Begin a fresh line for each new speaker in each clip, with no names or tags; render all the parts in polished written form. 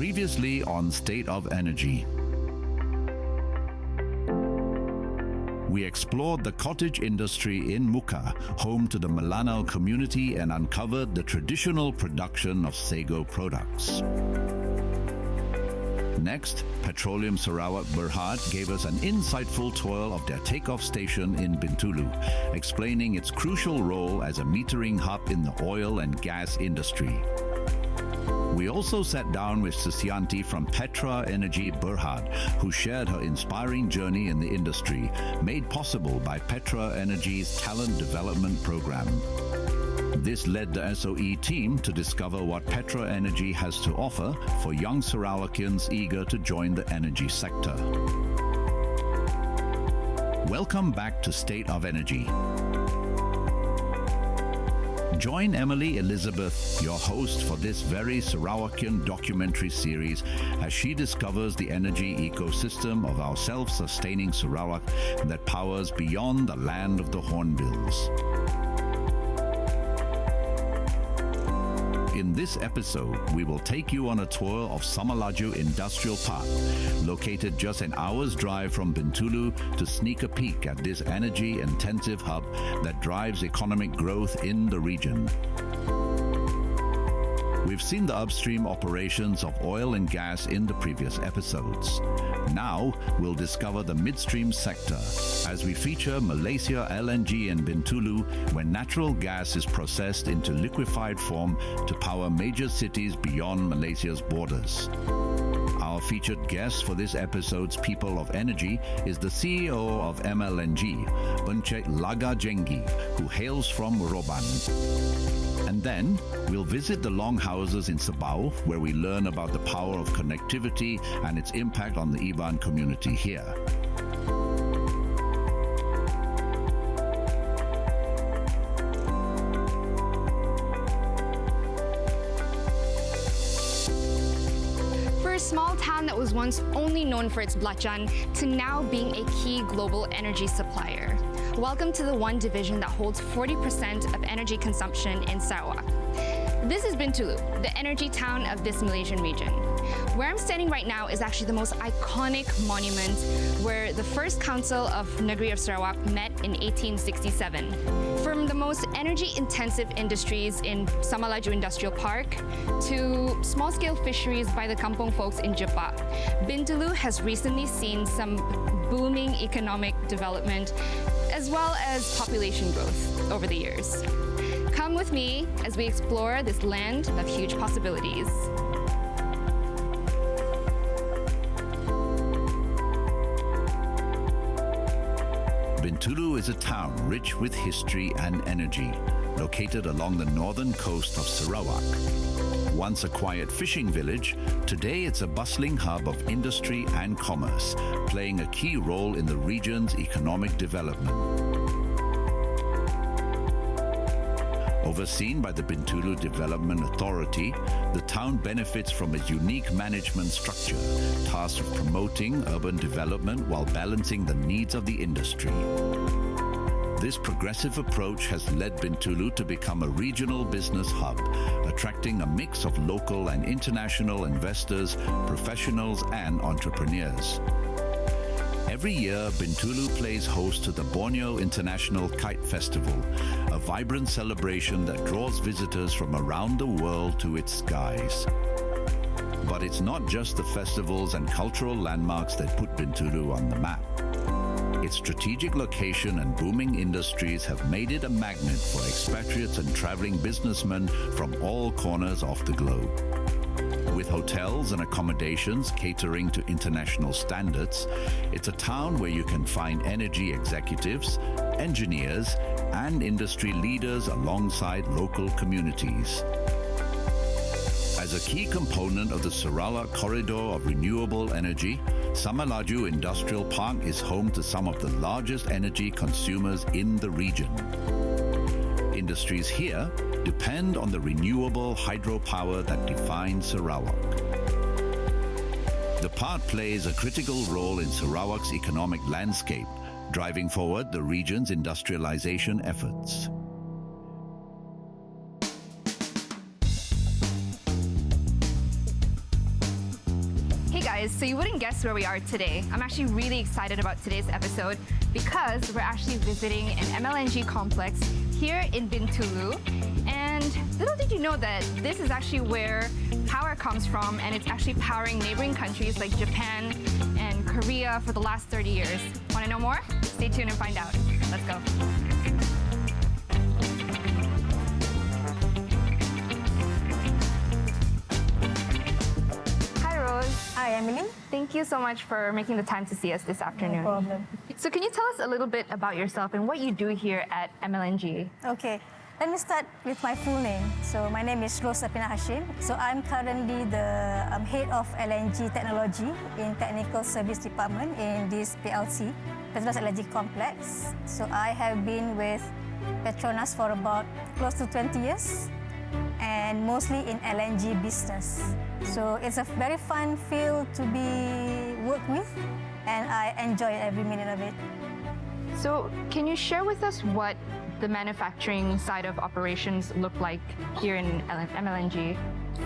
Previously on State of Energy. We explored the cottage industry in Muka, home to the Melanau community, and uncovered the traditional production of sago products. Next, Petroleum Sarawak Berhad gave us an insightful tour of their takeoff station in Bintulu, explaining its crucial role as a metering hub in the oil and gas industry. We also sat down with Susyanti from Petra Energy Berhad, who shared her inspiring journey in the industry, made possible by Petra Energy's talent development program. This led the SOE team to discover what Petra Energy has to offer for young Sarawakians eager to join the energy sector. Welcome back to State of Energy. Join Emily Elizabeth, your host for this very Sarawakian documentary series, as she discovers the energy ecosystem of our self-sustaining Sarawak that powers beyond the land of the Hornbills. In this episode, we will take you on a tour of Samalaju Industrial Park, located just an hour's drive from Bintulu, to sneak a peek at this energy-intensive hub that drives economic growth in the region. We've seen the upstream operations of oil and gas in the previous episodes. Now, we'll discover the midstream sector as we feature Malaysia LNG in Bintulu, where natural gas is processed into liquefied form to power major cities beyond Malaysia's borders. Our featured guest for this episode's People of Energy is the CEO of MLNG, Encik Laga Jenggi, who hails from Roban. And then, we'll visit the longhouses in Sabau, where we learn about the power of connectivity and its impact on the Iban community here.
For a small town that was once only known for its belacan to now being a key global energy supplier. Welcome to the one division that holds 40% of energy consumption in Sarawak. This is Bintulu, the energy town of this Malaysian region. Where I'm standing right now is actually the most iconic monument where the first council of Negeri of Sarawak met in 1867. From the most energy-intensive industries in Samalaju Industrial Park to small-scale fisheries by the kampung folks in Jepak, Bintulu has recently seen some booming economic development as well as population growth over the years. Come with me as we explore this land of huge possibilities.
Bintulu is a town rich with history and energy, located along the northern coast of Sarawak. Once a quiet fishing village, today it's a bustling hub of industry and commerce, playing a key role in the region's economic development. Overseen by the Bintulu Development Authority, the town benefits from a unique management structure, tasked with promoting urban development while balancing the needs of the industry. This progressive approach has led Bintulu to become a regional business hub, attracting a mix of local and international investors, professionals, and entrepreneurs. Every year, Bintulu plays host to the Borneo International Kite Festival, a vibrant celebration that draws visitors from around the world to its skies. But it's not just the festivals and cultural landmarks that put Bintulu on the map. Its strategic location and booming industries have made it a magnet for expatriates and traveling businessmen from all corners of the globe. With hotels and accommodations catering to international standards, it's a town where you can find energy executives, engineers, and industry leaders alongside local communities. As a key component of the Sarawak Corridor of Renewable Energy, Samalaju Industrial Park is home to some of the largest energy consumers in the region. Industries here depend on the renewable hydropower that defines Sarawak. The park plays a critical role in Sarawak's economic landscape, driving forward the region's industrialization efforts.
guys, so you wouldn't guess where we are today. I'm actually really excited about today's episode because we're actually visiting an MLNG complex here in Bintulu. And little did you know that this is actually where power comes from, and it's actually powering neighboring countries like Japan and Korea for the last 30 years. Want to know more? Stay tuned and find out. Let's go.
Hi, Emily.
Thank you so much for making the time to see us this afternoon.
No problem.
So can you tell us a little bit about yourself and what you do here at MLNG?
Okay, let me start with my full name. So my name is Rosa Pina Hashim. So I'm currently the head of LNG technology in technical service department in this PLC, Petronas LNG complex. So I have been with Petronas for about close to 20 years and mostly in LNG business. So it's a very fun field to be worked with, and I enjoy every minute of it.
So can you share with us what the manufacturing side of operations look like here in MLNG?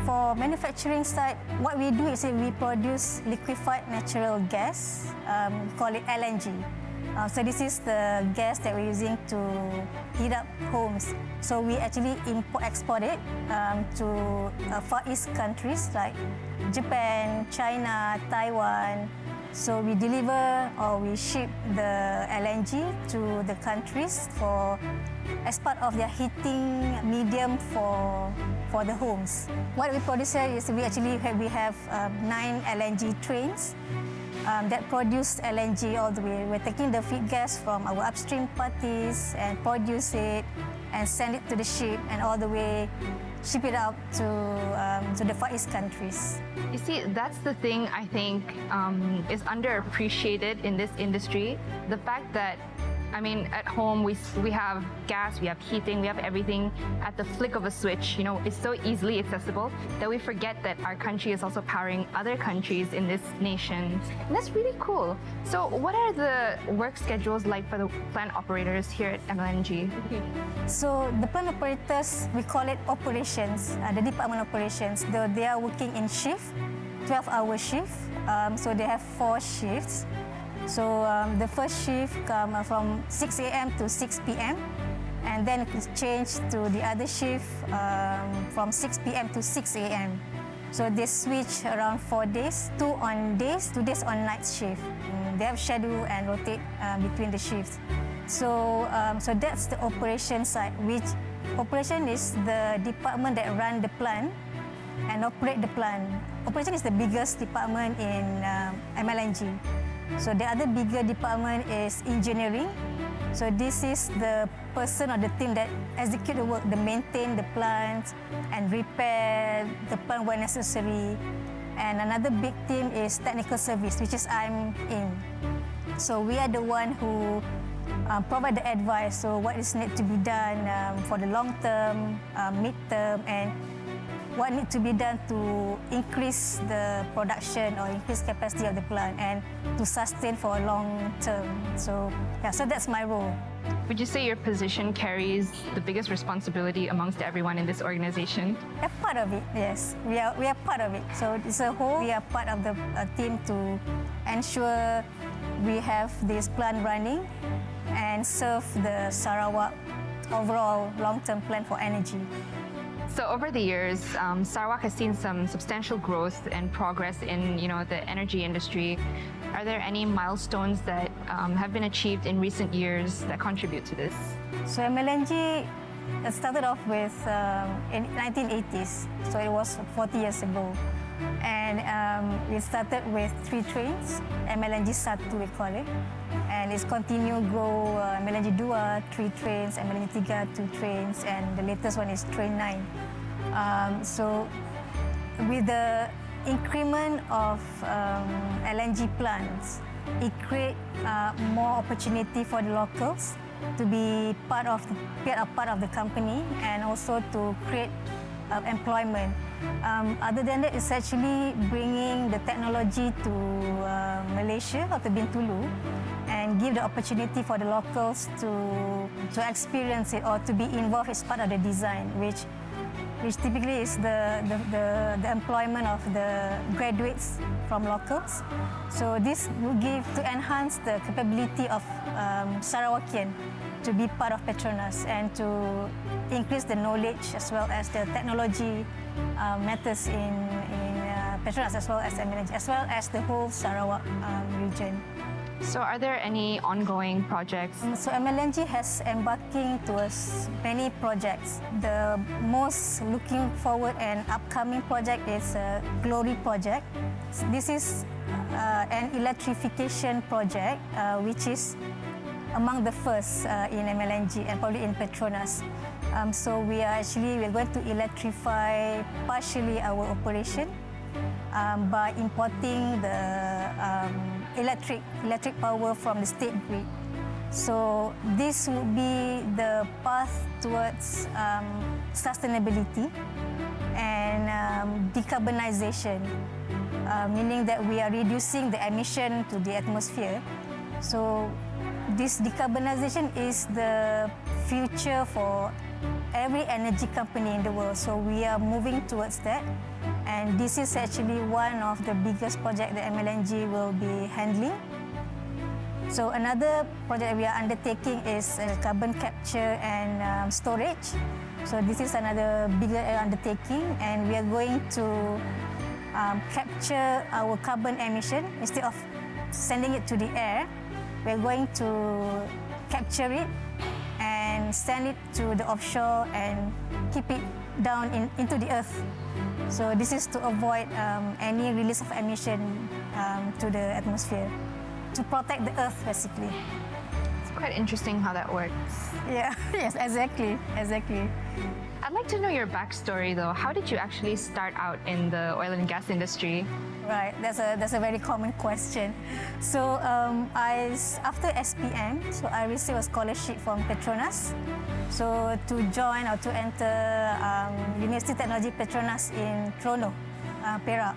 For manufacturing side, what we do is we produce liquefied natural gas. We call it LNG. So this is the gas that we're using to heat up homes. So we actually export it to Far East countries like Japan, China, Taiwan. So we deliver or we ship the LNG to the countries as part of their heating medium for the homes. What we produce here is we have 9 LNG trains that produce LNG all the way. We're taking the feed gas from our upstream parties and produce it and send it to the ship and all the way ship it out to the Far East countries.
You see, that's the thing I think is underappreciated in this industry. The fact that, I mean, at home we have gas, we have heating, we have everything at the flick of a switch. You know, it's so easily accessible that we forget that our country is also powering other countries in this nation. And that's really cool. So what are the work schedules like for the plant operators here at MLNG?
So the plant operators, we call it operations, the department operations. They are working in shift, 12-hour shift. So they have 4 shifts. So the first shift comes from 6 a.m. to 6 p.m. and then it's changed to the other shift from 6 p.m. to 6 a.m. So they switch around 4 days, 2 on days, 2 days on night shift. They have schedule and rotate between the shifts. So that's the operation side, which operation is the department that run the plant and operate the plant. Operation is the biggest department in MLNG. So the other bigger department is engineering. So this is the person or the team that execute the work, they maintain the plant and repair the plant where necessary. And another big team is technical service, which is I'm in. So we are the one who provide the advice. So what is need to be done for the long term, mid term, and what needs to be done to increase the production or increase capacity of the plant and to sustain for a long term. So that's my role.
Would you say your position carries the biggest responsibility amongst everyone in this organization?
A part of it, yes. We are part of it. So it's a whole. We are part of the team to ensure we have this plant running and serve the Sarawak overall long-term plan for energy.
So over the years, Sarawak has seen some substantial growth and progress in, the energy industry. Are there any milestones that have been achieved in recent years that contribute to this?
So MLNG started off with in 1980s, so it was 40 years ago. And we started with 3 trains, MLNG 1 we call it. And it's continued grow MLNG 2, 3 trains, MLNG 3, 2 trains, and the latest one is train 9. So with the increment of LNG plants, it creates more opportunity for the locals to be part of the company and also to create employment. Other than that, it's actually bringing the technology to Malaysia or to Bintulu and give the opportunity for the locals to experience it or to be involved as part of the design, which which typically is the employment of the graduates from locals. So this will give to enhance the capability of Sarawakian to be part of Petronas and to increase the knowledge as well as the technology matters in Petronas as well as MLNG, as well as the whole Sarawak region.
So are there any ongoing projects?
So MLNG has embarking towards many projects. The most looking forward and upcoming project is a Glory project. This is an electrification project which is among the first in MLNG and probably in Petronas. So we're going to electrify partially our operation by importing the electric power from the state grid. So this would be the path towards sustainability and decarbonization, meaning that we are reducing the emission to the atmosphere. So this decarbonization is the future for every energy company in the world. So we are moving towards that. And this is actually one of the biggest projects that MLNG will be handling. So another project we are undertaking is carbon capture and storage. So this is another bigger undertaking, and we are going to capture our carbon emission instead of sending it to the air. We are going to capture it and send it to the offshore and keep it down into the earth. So this is to avoid any release of emission to the atmosphere, to protect the earth basically.
It's quite interesting how that works.
Yeah, yes, exactly.
I'd like to know your backstory though. How did you actually start out in the oil and gas industry?
Right, that's a very common question. So after SPM, so I received a scholarship from Petronas. So to join or to enter University Technology Petronas in Trono, Perak.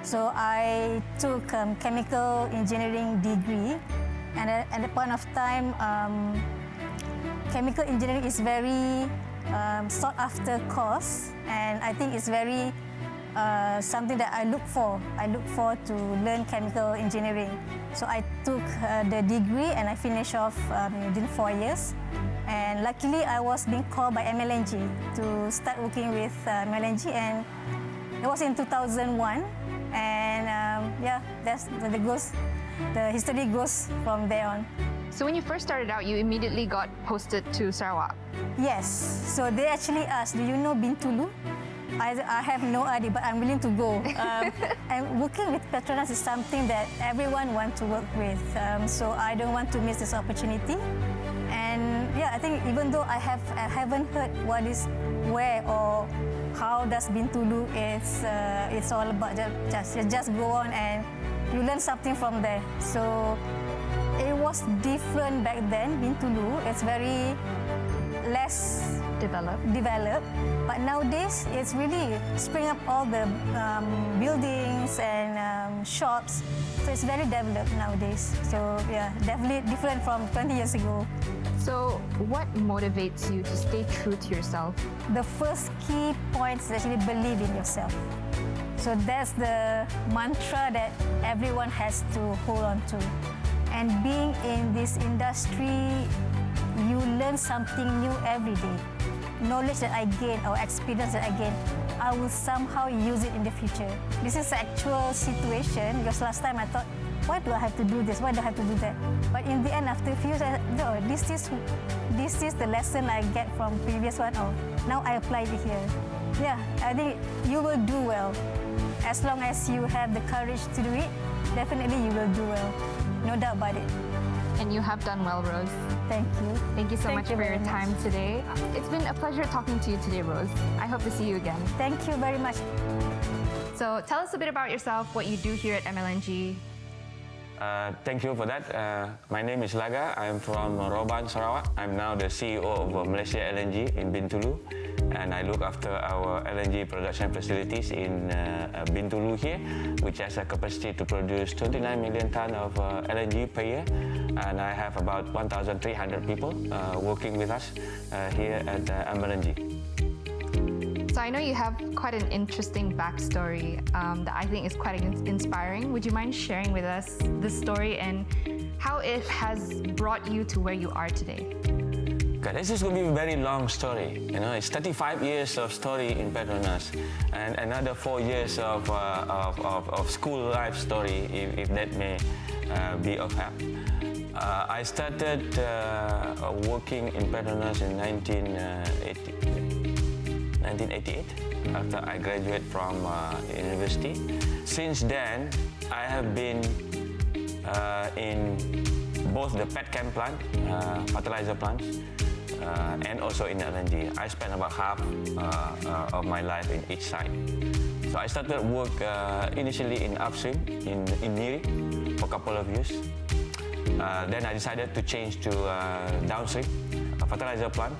So I took chemical engineering degree, and at the point of time, chemical engineering is very sought after course, and I think it's very something that I look for. I look for to learn chemical engineering. So I took the degree and I finished off within 4 years. And luckily, I was being called by MLNG to start working with MLNG, and it was in 2001. And the history goes from there on.
So when you first started out, you immediately got posted to Sarawak.
Yes. So they actually asked, "Do you know Bintulu?" I have no idea, but I'm willing to go. And working with Petronas is something that everyone wants to work with. So I don't want to miss this opportunity. And yeah, I think even though I haven't heard what is where or how does Bintulu is, it's all about just go on and you learn something from there. So it was different back then. Bintulu, it's very less developed, but nowadays it's really spring up all the buildings and shops. So it's very developed nowadays. So yeah, definitely different from 20 years ago.
So what motivates you to stay true to yourself?
The first key point is actually believe in yourself. So that's the mantra that everyone has to hold on to. And being in this industry, you learn something new every day. Knowledge that I gain or experience that I gain, I will somehow use it in the future. This is the actual situation, because last time I thought, why do I have to do this? Why do I have to do that? But in the end, after a few years, no, this is the lesson I get from previous one. Oh, now I apply it here. Yeah, I think you will do well. As long as you have the courage to do it, definitely you will do well. No doubt about it.
And you have done well, Rose.
Thank you.
Thank you so much for your time today. It's been a pleasure talking to you today, Rose. I hope to see you again.
Thank you very much.
So tell us a bit about yourself, what you do here at MLNG.
Thank you for that. My name is Laga. I'm from Roban, Sarawak. I'm now the CEO of Malaysia LNG in Bintulu, and I look after our LNG production facilities in Bintulu here, which has a capacity to produce 29 million tonnes of LNG per year. And I have about 1,300 people working with us here at MLNG.
So I know you have quite an interesting backstory that I think is quite inspiring. Would you mind sharing with us the story and how it has brought you to where you are today?
Okay, this is going to be a very long story. You know, it's 35 years of story in Petronas, and another 4 years of school life story, if that may be of help. I started working in Petronas in 1988 after I graduated from university. Since then, I have been in both the petchem plant, fertilizer plants, and also in LNG. I spent about half of my life in each side. So I started work initially in upstream in Niri for a couple of years. Then I decided to change to downstream, a fertilizer plant,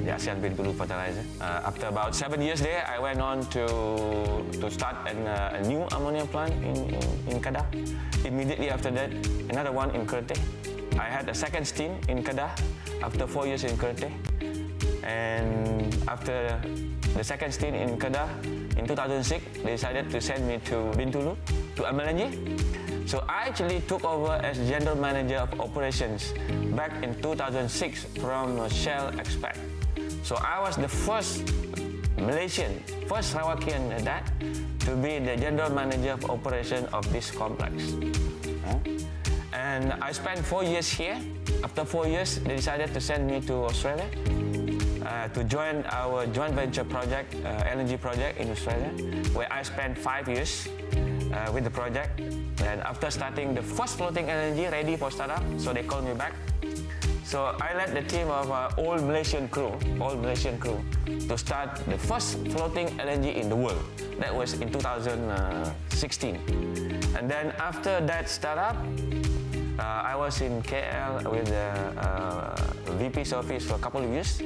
the ASEAN Bintulu fertilizer. After about 7 years there, I went on to start a new ammonia plant in Kedah. Immediately after that, another one in Kerteh. I had a second stint in Kedah after 4 years in Kerteh. And after the second stint in Kedah, in 2006, they decided to send me to Bintulu, to MLNG. So I actually took over as General Manager of Operations back in 2006 from Shell Expat. So I was the first Malaysian, first Sarawakian at that, to be the General Manager of Operation of this complex. And I spent 4 years here. After 4 years, they decided to send me to Australia to join our joint venture project, LNG project in Australia, where I spent 5 years with the project. And after starting the first floating LNG ready for startup, so they called me back. So I led the team of all Malaysian crew to start the first floating LNG in the world. That was in 2016. And then after that startup, I was in KL with the VP's office for a couple of years,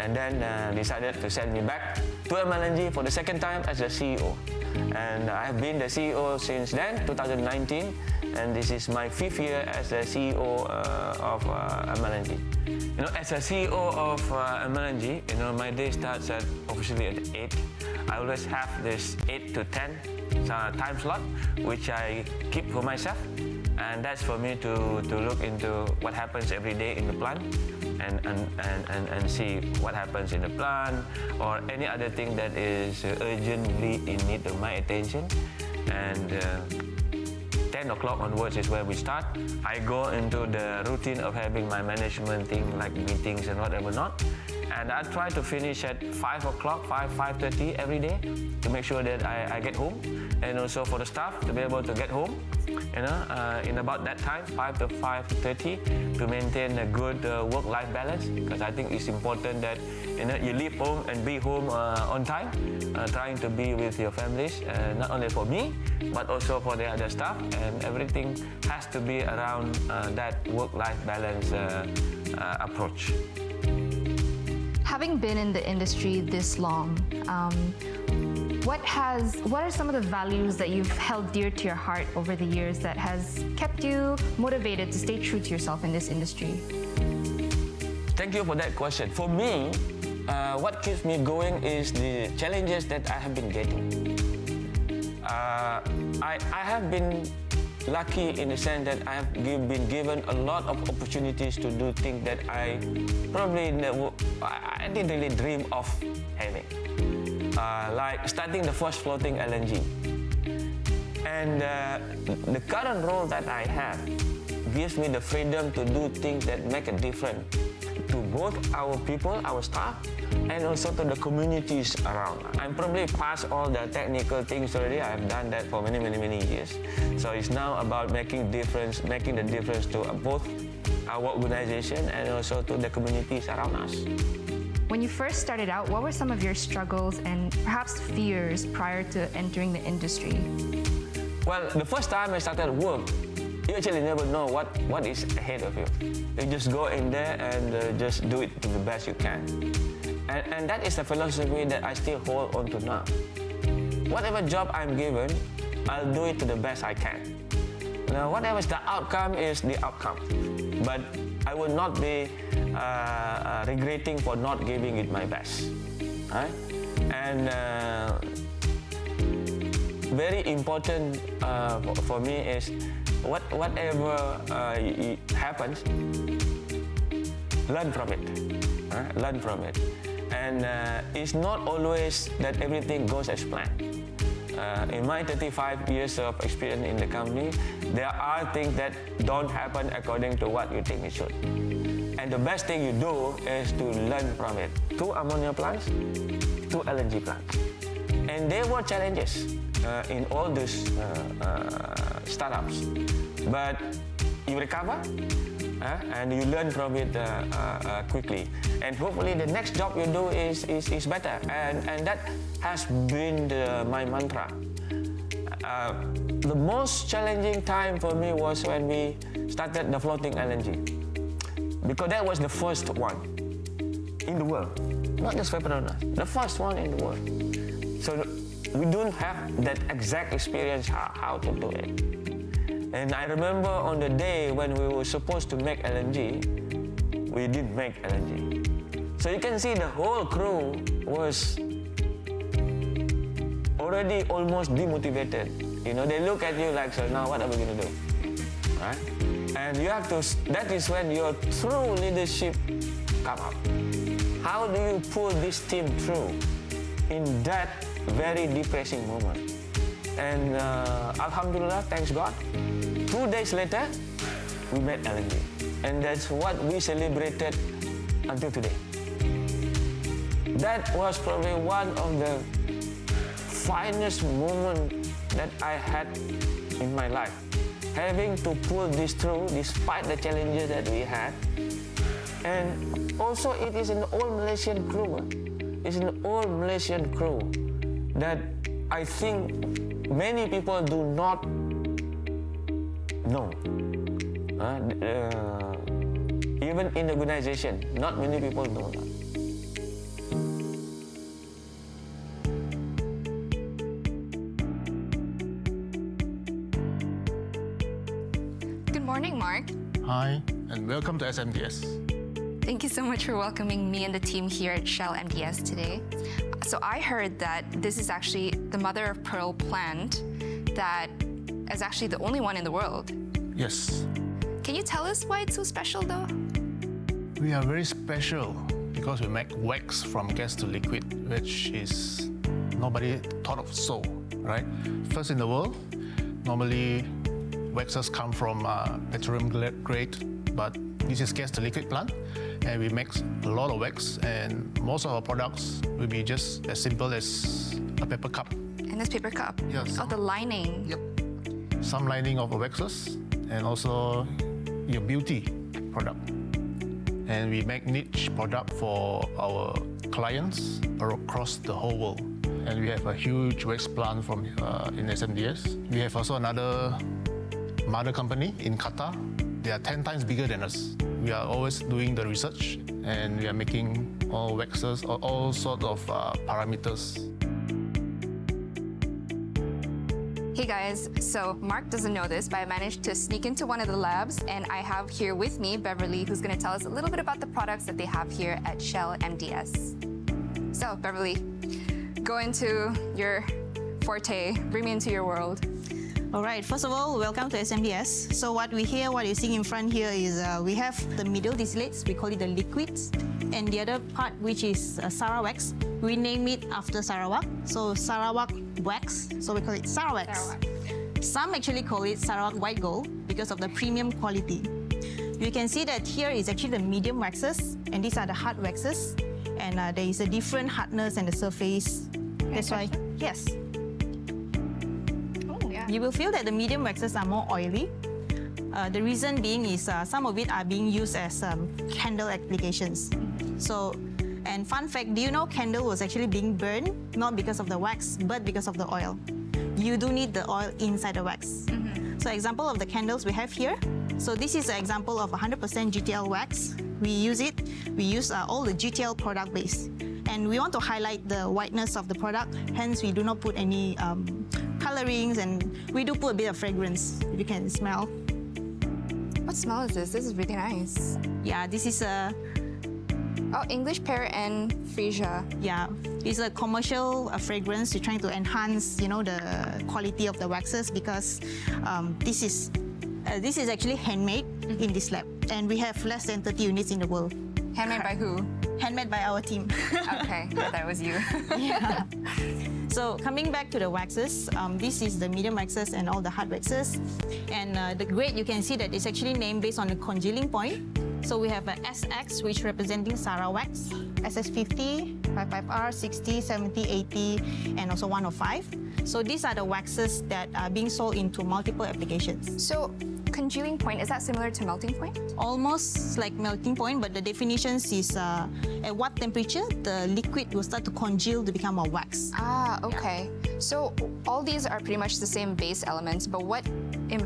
and then decided to send me back to MLNG for the second time as a CEO. And I've been the CEO since then, 2019, and this is my 5th year as the CEO of MLNG. You know, as a CEO of MLNG, you know, my day starts officially at 8. I always have this 8 to 10 time slot, which I keep for myself. And that's for me to look into what happens every day in the plant and see what happens in the plant or any other thing that is urgently in need of my attention. And 10 o'clock onwards is where we start. I go into the routine of having my management thing like meetings and whatever not. And I try to finish at 5 o'clock, 5:30 every day to make sure that I get home, and also for the staff to be able to get home, you know, in about that time, 5 to 5:30, to maintain a good work-life balance. Because I think it's important that, you know, you leave home and be home on time, trying to be with your families, not only for me, but also for the other staff, and everything has to be around that work-life balance approach.
Having been in the industry this long, what are some of the values that you've held dear to your heart over the years that has kept you motivated to stay true to yourself in this industry?
Thank you for that question. For me, what keeps me going is the challenges that I have been getting. I have been lucky in the sense that I have been given a lot of opportunities to do things that I probably I didn't really dream of having. Like starting the first floating LNG. And the current role that I have gives me the freedom to do things that make a difference to both our people, our staff, and also to the communities around. I'm probably past all the technical things already. I've done that for many years. So it's now about making the difference to both our organization and also to the communities around us.
When you first started out, what were some of your struggles and perhaps fears prior to entering the industry?
Well, the first time I started work, you actually never know what is ahead of you. You just go in there and just do it to the best you can. And that is the philosophy that I still hold on to now. Whatever job I'm given, I'll do it to the best I can. Now, whatever the outcome is the outcome. But I will not be regretting for not giving it my best. Right? And very important for me is whatever happens, learn from it. Learn from it. And it's not always that everything goes as planned. In my 35 years of experience in the company, there are things that don't happen according to what you think it should. And the best thing you do is to learn from it. 2 ammonia plants, 2 LNG plants. And there were challenges in all these startups. But you recover and you learn from it quickly. And hopefully the next job you do is better. And that has been my mantra. The most challenging time for me was when we started the floating LNG. Because that was the first one in the world. Not just Petronas, the first one in the world. So we don't have that exact experience how to do it. And I remember on the day when we were supposed to make LNG, we didn't make LNG. So you can see the whole crew was already almost demotivated. You know, they look at you like, so now what are we going to do? Right? And you have to, that is when your true leadership come up. How do you pull this team through in that very depressing moment? And Alhamdulillah, thanks God, 2 days later, we made LNG. And that's what we celebrated until today. That was probably one of the finest moments that I had in my life. Having to pull this through despite the challenges that we had. And also it is an old Malaysian crew. It's an old Malaysian crew that I think many people do not know. Even in the organization, not many people know that.
Good morning, Mark.
Hi, and welcome to SMDS.
Thank you so much for welcoming me and the team here at Shell MDS today. So I heard that this is actually the mother of pearl plant that is actually the only one in the world.
Yes,
Can you tell us why it's so special though?
we are very special because we make wax from gas to liquid, which is nobody thought of so, right? First in the world, normally waxes come from petroleum grade, but this is gas to liquid plant, and we make a lot of wax, and most of our products will be just as simple as a paper cup.
In this paper cup?
Yes.
Oh, the lining.
Yep. Some lining of the waxes, and also your beauty product. And we make niche product for our clients across the whole world. And we have a huge wax plant from in SMDS. We have also another mother company in Qatar. They are 10 times bigger than us. We are always doing the research, and we are making all waxes, all sorts of parameters.
Hey guys, so Mark doesn't know this, but I managed to sneak into one of the labs, and I have here with me Beverly, who's going to tell us a little bit about the products that they have here at Shell MDS. So Beverly, go into your forte, bring me into your world.
All right, first of all, welcome to SMDS. So what you're seeing in front here is we have the middle distillates, we call it the liquids, and the other part, which is Sarawak wax, we name it after Sarawak. So Sarawak wax, so we call it Sarawak. Some actually call it Sarawak white gold because of the premium quality. You can see that here is actually the medium waxes, and these are the hard waxes, and there is a different hardness and the surface. That's why, yes. You will feel that the medium waxes are more oily. The reason being is some of it are being used as candle applications. So, and fun fact, do you know candle was actually being burned not because of the wax, but because of the oil? You do need the oil inside the wax. So example of the candles we have here. So this is an example of 100% GTL wax. We use all the GTL product base. And we want to highlight the whiteness of the product, hence we do not put any colorings, and we do put a bit of fragrance, if you can smell.
What smell is this? This is really nice.
Yeah, this is a
Oh, English pear and freesia.
Yeah, it's a commercial fragrance. You're trying to enhance, the quality of the waxes because this is actually handmade in this lab, and we have less than 30 units in the world.
Handmade by who?
Handmade by our team.
Okay, I thought it was you.
Yeah. So coming back to the waxes, this is the medium waxes and all the hard waxes. And the grade, you can see that it's actually named based on the congealing point. So we have a SX, which representing Sara wax, SS50, 55R, 60, 70, 80, and also 105. So these are the waxes that are being sold into multiple applications.
So, congealing point, is that similar to melting point?
Almost like melting point, but the definitions is at what temperature the liquid will start to congeal to become a wax.
Ah, okay. So all these are pretty much the same base elements, but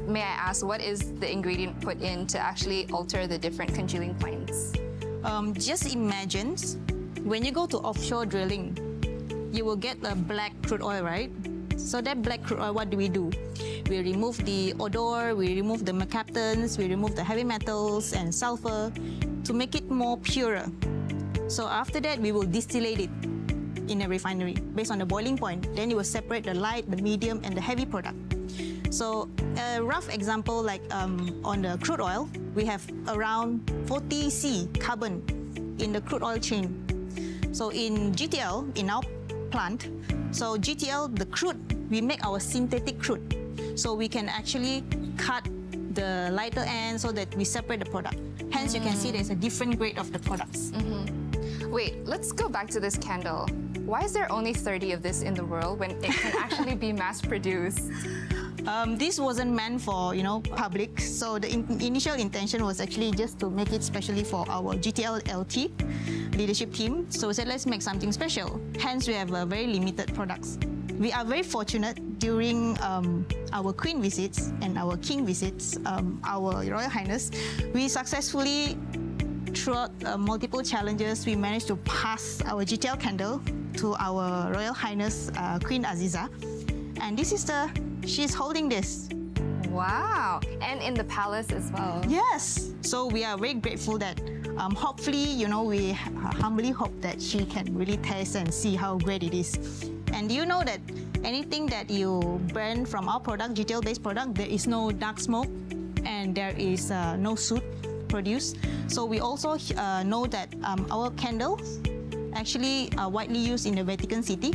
may I ask, what is the ingredient put in to actually alter the different congealing points?
Just imagine when you go to offshore drilling, you will get a black crude oil, right? So that black crude oil, what do? We remove the odor, we remove the mercaptans, we remove the heavy metals and sulfur to make it more purer. So after that, we will distillate it in a refinery based on the boiling point. Then you will separate the light, the medium, and the heavy product. So a rough example, like on the crude oil, we have around 40 C carbon in the crude oil chain. So in GTL, in our plant, so GTL, the crude, we make our synthetic crude. So we can actually cut the lighter end so that we separate the product. Hence, you can see there's a different grade of the products.
Wait, let's go back to this candle. Why is there only 30 of this in the world when it can actually be mass-produced?
This wasn't meant for, public. So the initial intention was actually just to make it specially for our GTL LT leadership team. So we said, let's make something special. Hence, we have very limited products. We are very fortunate during our Queen visits and our King visits, our Royal Highness, we successfully, throughout multiple challenges, we managed to pass our GTL candle to our Royal Highness Queen Aziza. And this is she's holding this.
Wow, and in the palace as well.
Yes, so we are very grateful that hopefully, we humbly hope that she can really taste and see how great it is. And you know that anything that you burn from our product, GTL-based product, there is no dark smoke and there is no soot produced. So we also know that our candles actually are widely used in the Vatican City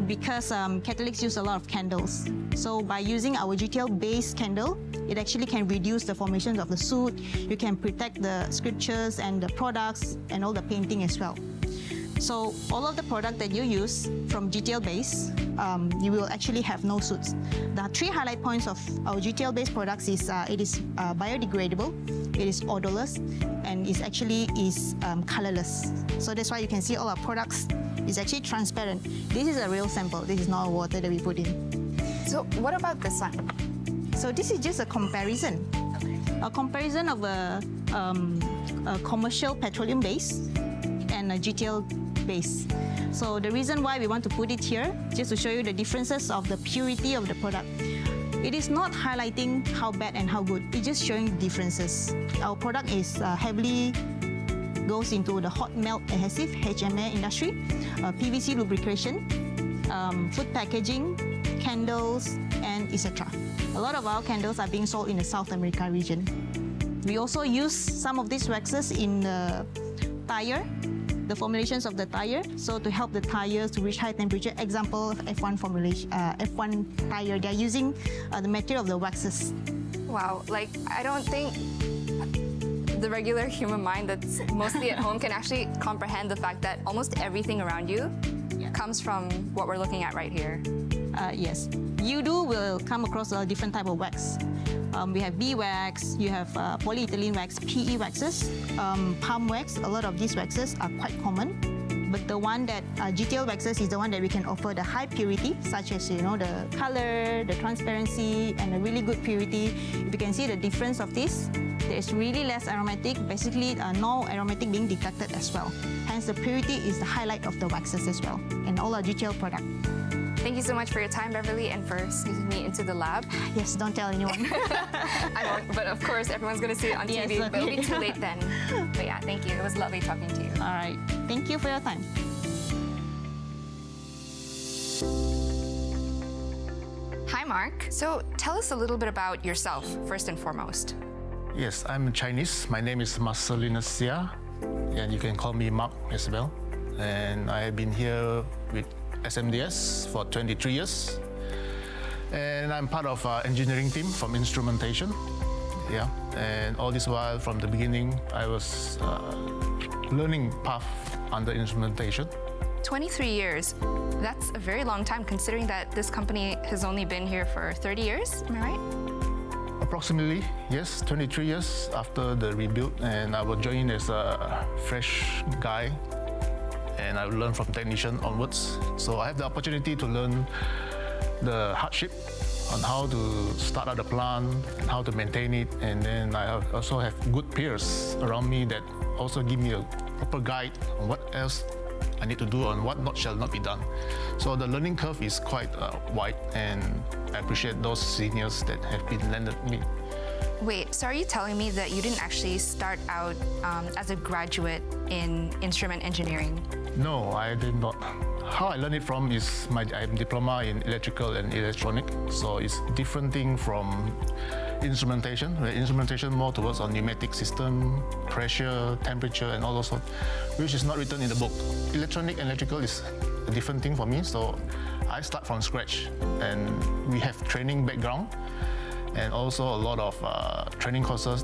because Catholics use a lot of candles. So by using our GTL-based candle, it actually can reduce the formation of the soot. You can protect the scriptures and the products and all the painting as well. So all of the product that you use from GTL base, you will actually have no soots. The three highlight points of our GTL based products is it is biodegradable, it is odorless, and it actually is colorless. So that's why you can see all our products is actually transparent. This is a real sample. This is not water that we put in.
So what about this one?
So this is just a comparison. A comparison of a commercial petroleum base and a GTL base. So the reason why we want to put it here, just to show you the differences of the purity of the product. It is not highlighting how bad and how good. It's just showing the differences. Our product is heavily goes into the hot melt adhesive, HMA industry, PVC lubrication, food packaging, candles, and etc. A lot of our candles are being sold in the South America region. We also use some of these waxes in the tire, the formulations of the tire, so to help the tires to reach high temperature. Example of F1 formulation, F1 tire, they're using the material of the waxes.
Wow, I don't think the regular human mind that's mostly at home can actually comprehend the fact that almost everything around you comes from what we're looking at right here.
Yes, you will come across a different type of wax. We have bee wax, you have polyethylene wax, PE waxes, palm wax. A lot of these waxes are quite common. But the one that GTL waxes is the one that we can offer the high purity, such as the color, the transparency, and a really good purity. If you can see the difference of this, there is really less aromatic, basically no aromatic being detected as well. Hence, the purity is the highlight of the waxes as well in all our GTL product.
Thank you so much for your time, Beverly, and for sneaking me into the lab.
Yes, don't tell anyone.
I won't, but of course, everyone's going to see it on
Yes,
TV. But it'll be
okay.
too late then. But yeah, thank you. It was lovely talking to you.
All right. Thank you for your time.
Hi, Mark. So tell us a little bit about yourself, first and foremost.
Yes, I'm Chinese. My name is Marcelinus Sia, and you can call me Mark as well. And I have been here with SMDS for 23 years. And I'm part of our engineering team from instrumentation. Yeah, and all this while from the beginning, I was learning path under instrumentation.
23 years. That's a very long time considering that this company has only been here for 30 years. Am I right?
Approximately, yes, 23 years after the rebuild, and I was joined as a fresh guy, and I learned from technician onwards. So I have the opportunity to learn the hardship on how to start out the plant, and how to maintain it, and then I also have good peers around me that also give me a proper guide on what else I need to do and what not shall not be done. So the learning curve is quite wide, and I appreciate those seniors that have been lended me.
Wait, so are you telling me that you didn't actually start out as a graduate in instrument engineering?
No, I did not. How I learned it from is I'm diploma in electrical and electronic, so it's different thing from instrumentation, where instrumentation more towards on pneumatic system, pressure, temperature, and all those sort, which is not written in the book. Electronic and electrical is a different thing for me, so I start from scratch, and we have training background, and also a lot of training courses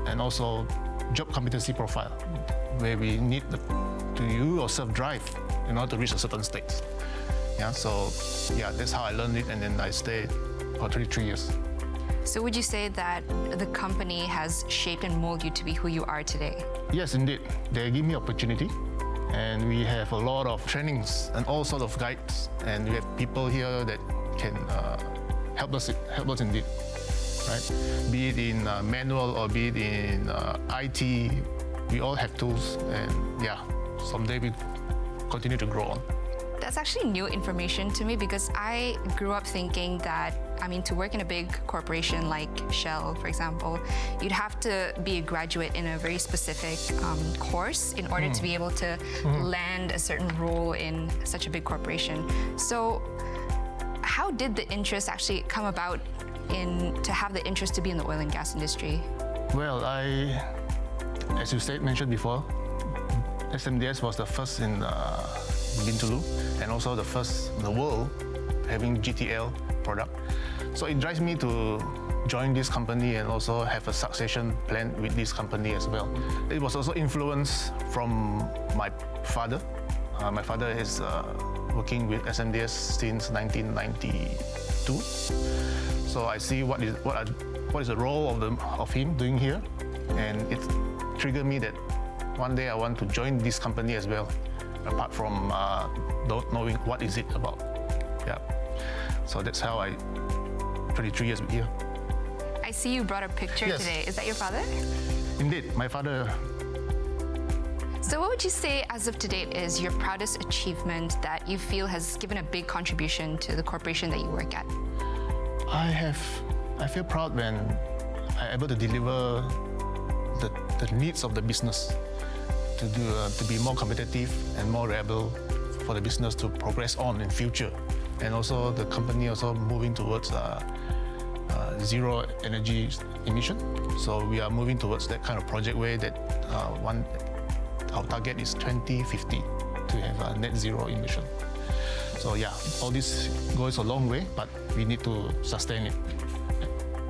and also job competency profile, where we need to you yourself drive in order to reach a certain state. Yeah, so yeah, that's how I learned it, and then I stayed for 23 years.
So would you say that the company has shaped and molded you to be who you are today?
Yes, indeed. They give me opportunity, and we have a lot of trainings and all sort of guides, and we have people here that can help us indeed, right? Be it in manual or be it in IT, we all have tools, and yeah, someday we continue to grow on.
That's actually new information to me because I grew up thinking that, to work in a big corporation like Shell, for example, you'd have to be a graduate in a very specific course in order to be able to land a certain role in such a big corporation. So how did the interest actually come about to have the interest to be in the oil and gas industry?
Well, as you mentioned before, SMDS was the first in Bintulu, and also the first in the world having GTL product. So it drives me to join this company and also have a succession plan with this company as well. It was also influenced from my father. My father is working with SMDS since 1992. So I see what is the role of him doing here, and it triggered me that one day I want to join this company as well, apart from not knowing what is it about. Yeah. So that's how 23 years here.
I see you brought a picture
Yes.
today. Is that your father?
Indeed, my father.
So what would you say as of today is your proudest achievement that you feel has given a big contribution to the corporation that you work at?
I feel proud when I'm able to deliver the needs of the business to be more competitive and more reliable for the business to progress on in future. And also the company also moving towards zero energy emission. So we are moving towards that kind of project way that our target is 2050 to have a net zero emission. So yeah, all this goes a long way, but we need to sustain it.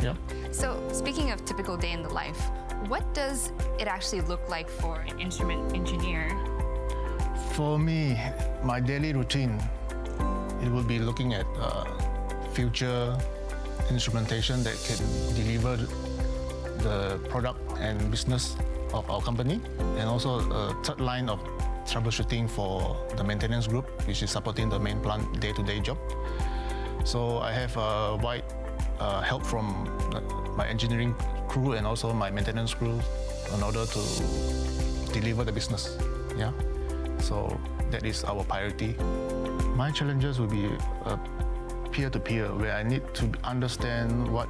Yeah.
So speaking of typical day in the life, what does it actually look like for an instrument engineer?
For me, my daily routine, it will be looking at future instrumentation that can deliver the product and business of our company, and also a third line of troubleshooting for the maintenance group, which is supporting the main plant day-to-day job. So I have a wide help from my engineering crew and also my maintenance crew in order to deliver the business. Yeah, so that is our priority. My challenges will be peer-to-peer, where I need to understand what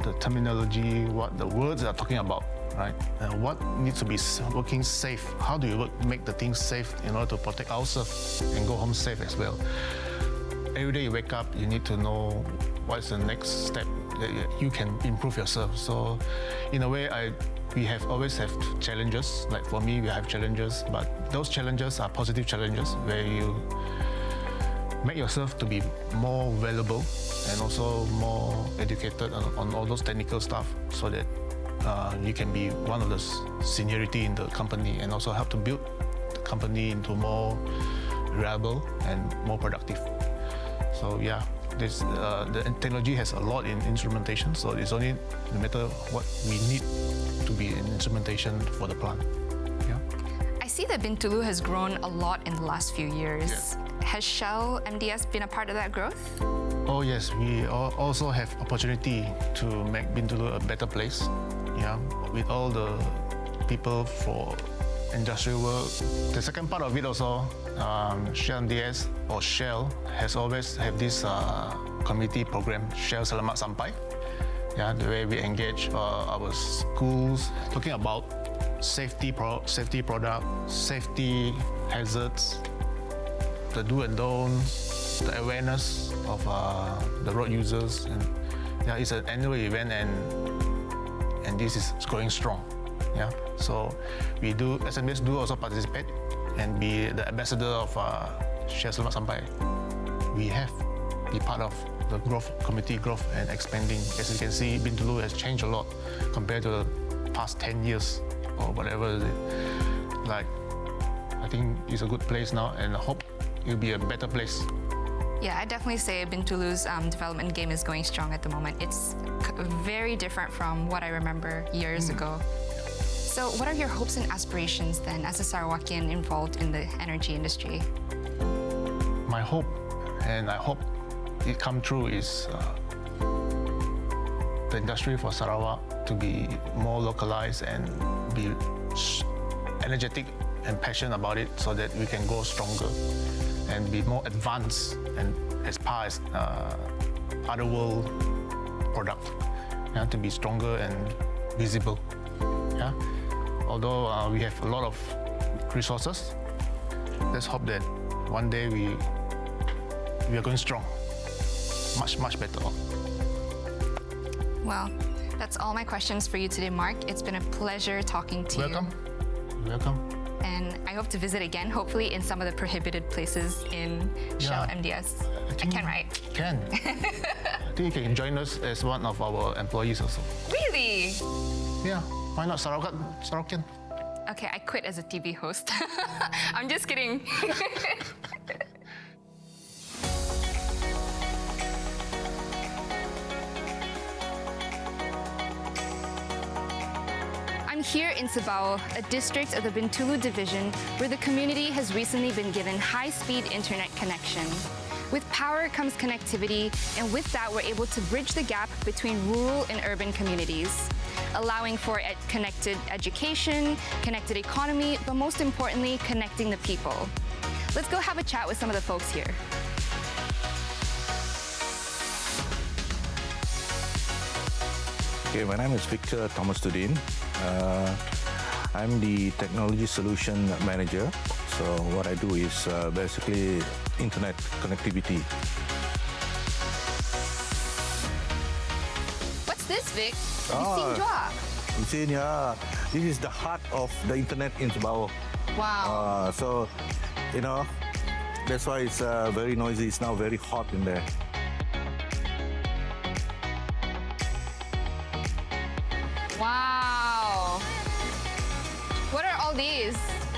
the terminology, what the words are talking about, right? And what needs to be working safe. How do you make the things safe in order to protect ourselves and go home safe as well? Every day you wake up, you need to know what's the next step that you can improve yourself. So in a way, we always have challenges. Like for me, we have challenges, but those challenges are positive challenges where you make yourself to be more valuable and also more educated on all those technical stuff, so that you can be one of the seniority in the company and also help to build the company into more reliable and more productive. So yeah, the technology has a lot in instrumentation, so it's only no matter what we need to be in instrumentation for the plant. Yeah.
I see that Bintulu has grown a lot in the last few years.
Yes.
Has Shell MDS been a part of that growth?
Oh yes, we also have opportunity to make Bintulu a better place. Yeah, with all the people for industrial work. The second part of it also, Shell MDS or Shell has always have this community program, Shell Selamat Sampai. Yeah, the way we engage our schools, talking about safety product, safety hazards, the do and don'ts, the awareness of the road users, and yeah, it's an annual event, and this is going strong. Yeah, so SMBS do also participate and be the ambassador of Shell Selamat Sampai. We have be part of the community growth and expanding. As you can see, Bintulu has changed a lot compared to the past 10 years or whatever. Like, I think it's a good place now, and I hope it'll be a better place.
Yeah, I definitely say Bintulu's development game is going strong at the moment. It's very different from what I remember years ago. So what are your hopes and aspirations then as a Sarawakian involved in the energy industry?
My hope, and I hope it come true, is the industry for Sarawak to be more localized and be energetic and passionate about it, so that we can go stronger and be more advanced and as far as other world product, yeah, to be stronger and visible. Yeah, although we have a lot of resources, let's hope that one day we are going strong, much better off.
Well, that's all my questions for you today, Mark. It's been a pleasure talking to you.
Welcome.
And I hope to visit again, hopefully in some of the prohibited places in Shell MDS. I can, right?
Can. I think you can join us as one of our employees also.
Really?
Yeah, why not? Sarawakian.
Okay, I quit as a TV host. I'm just kidding. I'm here in Sabao, a district of the Bintulu division, where the community has recently been given high-speed internet connection. With power comes connectivity, and with that, we're able to bridge the gap between rural and urban communities, allowing for connected education, connected economy, but most importantly, connecting the people. Let's go have a chat with some of the folks here.
Okay, my name is Victor Thomas Tudin. I'm the Technology Solution Manager. So what I do is basically internet connectivity.
What's this, Vic?
You see, yeah, this is the heart of the internet in Sabao.
Wow.
So, you know, that's why it's very noisy. It's now very hot in there.
Wow. What are all these?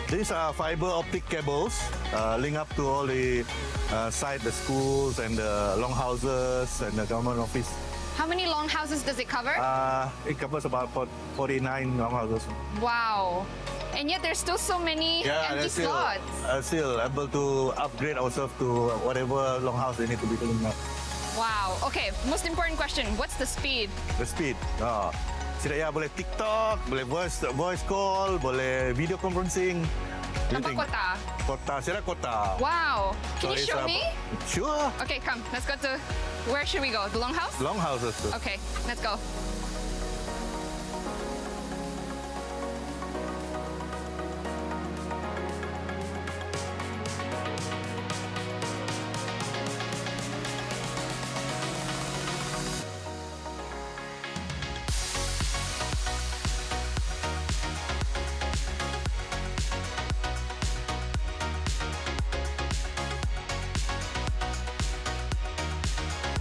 These are fiber optic cables link up to all the site, the schools and the longhouses and the government office.
How many longhouses does it cover?
It covers about 49 longhouses.
Wow. And yet there's still so many empty slots.
Still able to upgrade ourselves to whatever longhouse they need to be doing now.
Wow. Okay, most important question. What's the speed?
The speed. Saya boleh TikTok, boleh voice call, boleh video conferencing.
Nampak kota?
Kota, saya kota.
Wow. Can you
So
show
it's,
me?
Sure.
Okay, come. Let's go to... Where should we go? The Longhouse?
Longhouses.
Okay, let's go.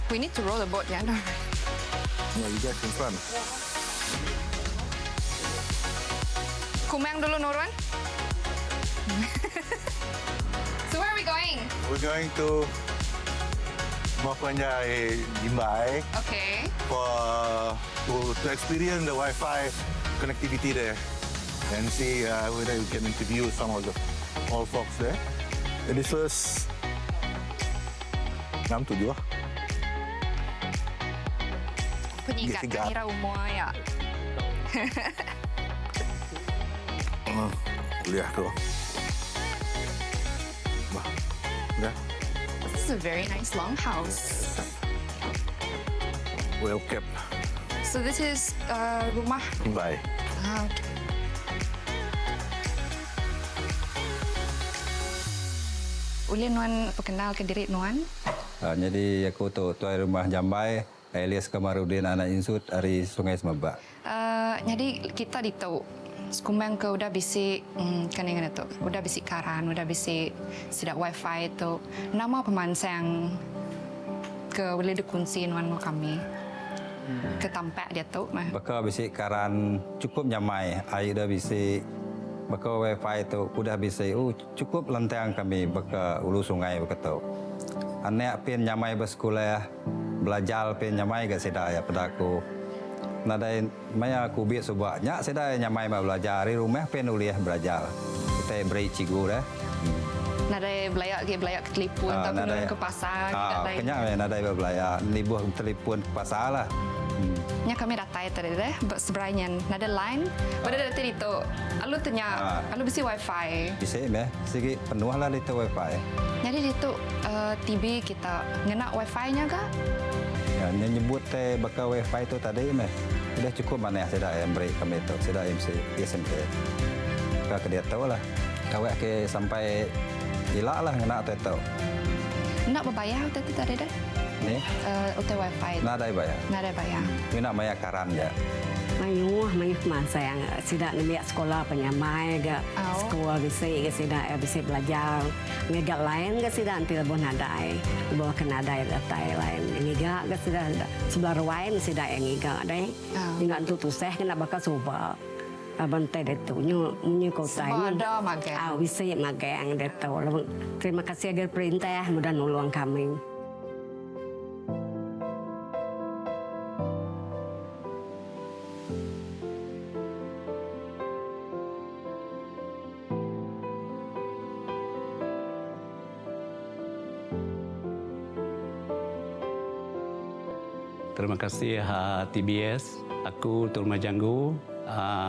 We need to row the boat, yeah?
Yeah, you guys in front.
Kumang dulu nurun. So where are we going?
We're going to Mapanjai, Jimbai
Okay.
to experience the Wi-Fi connectivity there and see whether we can interview some of the old folks there. And this was 6-7 lah.
Penyikat
Tiga.
kamera umur ya.
Lihat tu. Bah, dah.
This is a very nice longhouse.
Well kept.
So this is rumah.
Jimbai.
Ah, okay. Boleh Nuan perkenal ke diri Nuan?
Jadi aku tuai rumah Jambai, alias Kamarudin anak insut dari Sungai Semabak.
Jadi kita ditahu sekumang ke udah bisi kan tu, udah bisi karan, udah bisi sidak wifi itu. Nama pemansang ke boleh dikunci Nuan mau kami ke tampak dia tu mah.
Baka bisi karan cukup nyamai, air dah bisi. Baka wifi itu udah bisi, cukup lantang kami baka ulu sungai baka tu. Anak pin nyamai bersekolah, belajar pin nyamai ke sedai ya pedaku. Nadai maya aku biar subaknya sedai nyamai belajar di rumah pin uliah belajar. Kita beri cikgu dah.
Nadai belayak ke telefon tapi nurun ke pasar kita lain.
Kenyang nadai belajar, nibuh telefon ke pasar lah.
Nya kami datai tadi deh sebenarnya nada line pada data itu alu tanya alu bisi wifi
Bisa meh, sikit penuh lah itu wifi.
jadi itu TV kita ngena wifi-nya kah?
Ya, nyebut bakal wifi itu tadi meh. Sudah cukup mana saya dah beri kami itu, saya dah MC SMP. Kak dia tahu lah. Kawak ke sampai hilak lah ngena tahu.
Nak berbayar tadi deh?
Ni,
Untuk wifi.
nada bayar.
Nada bayar.
Ini nak bayar karan je.
Mayuh masa yang sidak nemiak sekolah penyamai ke sekolah bisa sidak bisa belajar ngegak lain ke sidak nanti lebih nadai lebih ke nadai datai lain ngegak ke sidak sebelah ruain sidak yang ngegak deh ngegak tu seh kena bakal coba bantai detu nyu kota ini
ada magang.
bisa magang detu terima kasih agar perintah mudah nolong kami.
Terima kasih TVS. Aku Turma Janggu,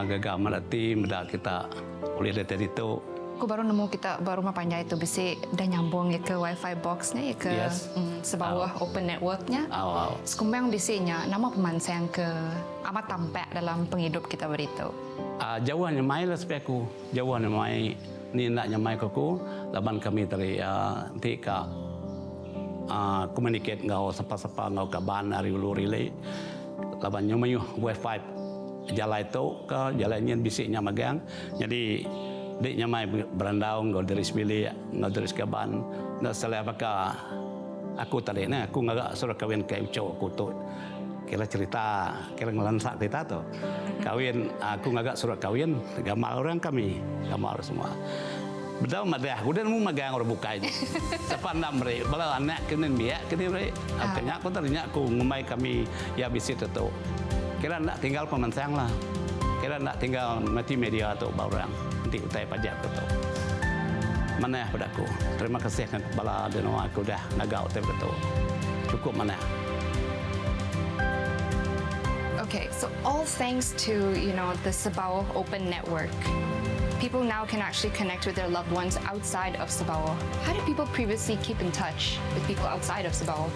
gagal melatih mudah kita oleh dari itu.
Aku baru nemu kita baru Mapanjai itu bisa dah nyambung ya ke wifi boxnya ya ke sebawah open networknya. Sekumbang bisinya nama pemansang ke amat tampak dalam penghidup kita beritu.
Jauh nyamai lah sampai aku. Jauh nyamai ni nak nyamai ke aku. Laban kami dari tika communicate ngau sapa-sapa ngau kaban hari ulu relay. Laban nyamai wifi jalan itu ke jalannya bisiknya magang. Jadi dek nyamai berandau ngau dari sembilik ngau dari kaban. Nak salah apakah aku tadi nah aku ngagak suruh kawin ke ucau aku tu. Kira cerita, kira ngelansak cerita tu. Kawin, aku ngagak surat kawin, gamal orang kami, gamal semua. Betul madah, udah mau magang orang buka ini. Sepandang mereka, kalau anak kena biak, kena mereka. Akhirnya aku tadinya aku ngumai kami ya bisit itu. Kira nak tinggal pemansang lah. Kira nak tinggal mati media atau barang. Nanti utai pajak itu. Mana pada aku. Terima kasih kan kepala dan aku dah ngagak utai betul. cukup mana.
Okay, so all thanks to, the Sabao Open Network, people now can actually connect with their loved ones outside of Sabao. How did people previously keep in touch with people outside of Sabao?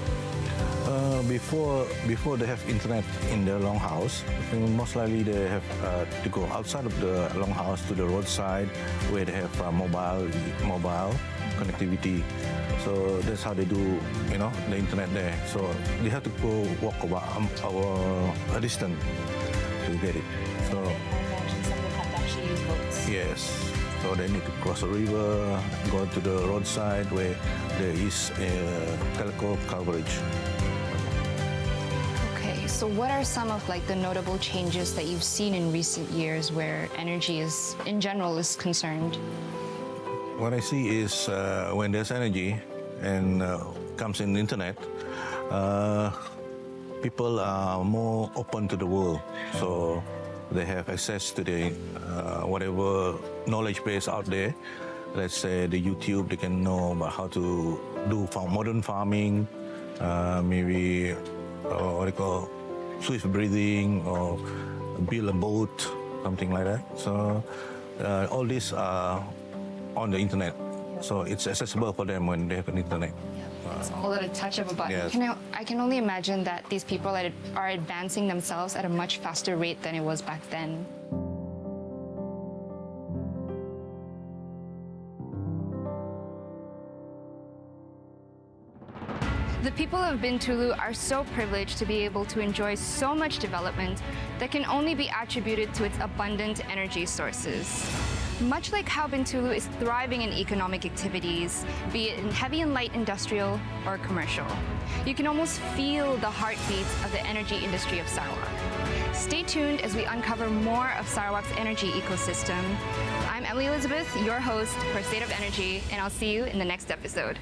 Before they have internet in their longhouse, most likely they have to go outside of the longhouse to the roadside where they have mobile connectivity. So that's how they do, the internet there. So they have to go walk about a distance to get it. So
Some would have to actually use boats.
yes, so they need to cross a river, go to the roadside where there is telecom coverage.
Okay, so what are some of the notable changes that you've seen in recent years where energy in general is concerned?
What I see is when there's energy and comes in the internet, people are more open to the world. So they have access to the whatever knowledge base out there. Let's say the YouTube, they can know about how to do modern farming, maybe what they call swift breathing or build a boat, something like that. So all these are on the internet. So it's accessible for them when they have an internet.
It's all at a touch of a button.
Yes.
I can only imagine that these people are advancing themselves at a much faster rate than it was back then. The people of Bintulu are so privileged to be able to enjoy so much development that can only be attributed to its abundant energy sources. Much like how Bintulu is thriving in economic activities, be it in heavy and light industrial or commercial, you can almost feel the heartbeats of the energy industry of Sarawak. Stay tuned as we uncover more of Sarawak's energy ecosystem. I'm Emily Elizabeth, your host for State of Energy, and I'll see you in the next episode.